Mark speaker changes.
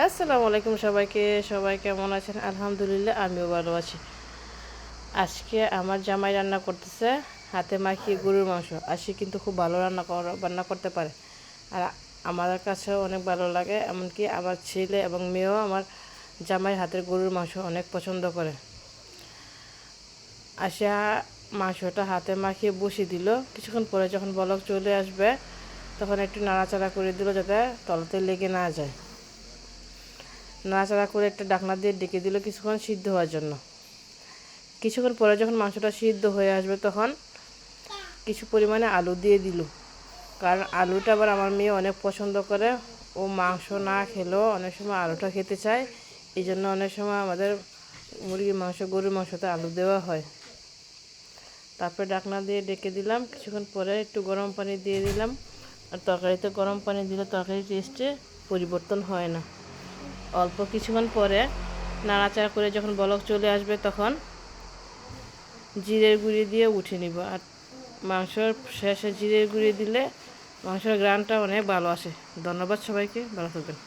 Speaker 1: আসসালামু আলাইকুম সবাইকে। সবাই কেমন আছেন? আলহামদুলিল্লাহ আমিও ভালো আছি। আজকে আমার জামাই রান্না করতেছে হাতে মাখিয়ে গরুর মাংস। সে কিন্তু খুব ভালো রান্না করতে পারে। আর আমার কাছেও অনেক ভালো লাগে, এমনকি আমার ছেলে এবং মেয়েও আমার জামাইয়ের হাতের গরুর মাংস অনেক পছন্দ করে। আসা মাংসটা হাতে মাখিয়ে বসিয়ে দিল। কিছুক্ষণ পরে যখন বলক চলে আসবে তখন একটু নাড়াচাড়া করে দিল যাতে তলাতে লেগে না যায়। নাড়াচাড়া করে একটা ঢাকনা দিয়ে ডেকে দিল কিছুক্ষণ সিদ্ধ হওয়ার জন্য। কিছুক্ষণ পরে যখন মাংসটা সিদ্ধ হয়ে আসবে তখন কিছু পরিমাণে আলু দিয়ে দিল, কারণ আলুটা আবার আমার মেয়ে অনেক পছন্দ করে। ও মাংস না খেলেও অনেক সময় আলুটা খেতে চায়, এই জন্য অনেক সময় আমাদের মুরগির মাংস গরুর মাংসতে আলু দেওয়া হয়। তারপরে ঢাকনা দিয়ে ডেকে দিলাম। কিছুক্ষণ পরে একটু গরম পানি দিয়ে দিলাম। আর তরকারিতে গরম পানি দিলে তরকারির টেস্টে পরিবর্তন হয় না। অল্প কিছুক্ষণ পরে নাড়াচাড়া করে যখন বলক চলে আসবে তখন জিরের গুঁড়ি দিয়ে উঠে নিব। আর মাংসর শেষে জিরের গুঁড়ি দিলে মাংসের গ্রানটা অনেক ভালো আসে। ধন্যবাদ সবাইকে, ভালো থাকবেন।